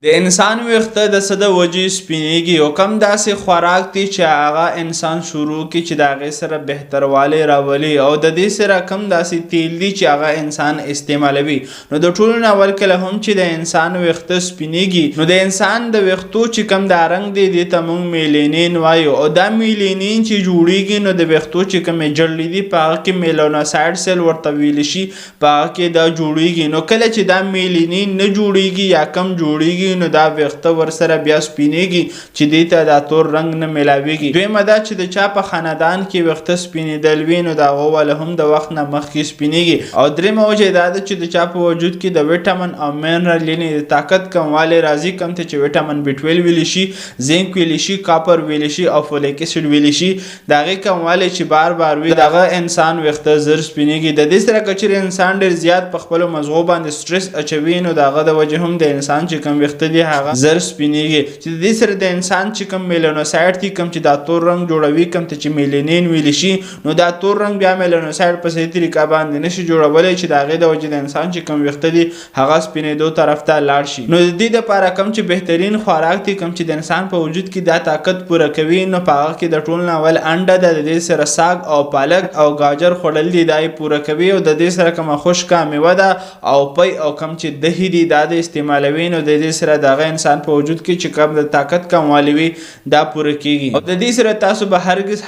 د انسان ویښته د څه د وجې سپینېږي او کم داسې خوراک دی چې هغه انسان شروع کړي چې د هغې سره بهتروالی راولي او د دې سره کم داسې تیل دي چې هغه انسان استعمالوي. نو د ټولو نه اول کله هم چې د انسان ویښته سپینېږي نو د انسان د ویښتو چې کم دا رنګ دی دې ته موږ میلینین وایو او دا میلینین چې جوړیږي نو د ویښتو چې کمې جړلې دي په هغه کې میلانوسایډ سیل ورته ویلی شي په هغه کې دا جوړیږي. نو کله چې دا میلینین نه جوړیږي یا کم جوړیږي نو دا ویښته ورسره بیا سپینېږي چې دې ته دا تور رنګ نه میلاویږي. دویمه دا چې د چا په خاندان کې ویښته سپینېدل وي نو د هغه والا هم د وخت نه مخکې سپینېږي. او درېیمه وجه دا ده چې د چا په وجود کې د ویټامین او منرل یعنې د طاقت کموالی راځي کوم ته چې ویټامین B12 ویلی شي، زینک ویلی شي، کاپر ویلی شي او فولیک اسید ویلی شي. د هغې کموالی چې بار بار وي د هغه انسان ویښته زر سپینېږي. د دې سره که چیرې انسان ډېر زیات په خپلو مزغو باندې سټرس اچوي نو د هغه د وجې هم د انسان چې کوم ویښته دي هغه زر سپینېږي. چې د دې سره د انسان چې کوم میلانوسایډ دي کوم چې دا تور رنګ جوړوي کوم ته چې میلینین ویلی شي نو دا تور رنګ بیا میلانوسایډ په صحیح طریقه باندې نشي جوړولی چې د هغې د وجې د انسان چې کوم ویښته دي هغه سپینېدو طرف ته لاړ شي. نو د دې دپاره کوم چې بهترین خوراک دی کوم چې د انسان په وجود کې دا طاقت پوره کوي نو په هغه کې د ټول نه اول انډه ده، د دې سره ساګ او پالک او گاجر خوړل دي دا یې پوره کوي او د دې سره کومه خشکه میوه ده او پی او کوم چې دهی دي دا د استعمالوي نو د دې سره د هغه انسان په وجود کې چې کوم د طاقت کموالی وي دا پوره کیږي. او د دې سره تاسو به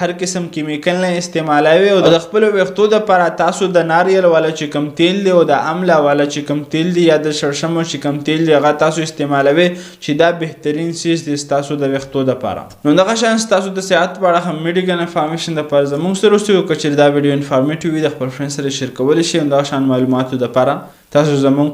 هر قسم کیمیکل نه استعمالوي او د خپلو ویښتو دپاره تاسو د ناریل والا چې کوم تیل دی او د املا والا چې کوم تیل دی یا د شړشمو چې کوم تیل دی هغه تاسو استعمالوي چې دا بهترین چیز دی ستاسو د ویښتو دپاره. نو دغه شان ستاسو د صحت په اړه هم میډیکل انفارمیشن دپاره زموږ سره اوسئ او که چیرې دا ویډیو انفارمیټیو وي د خپل فرند سره شیر کولی شئ. همدغه شان معلوماتو دپاره تاسو زموږ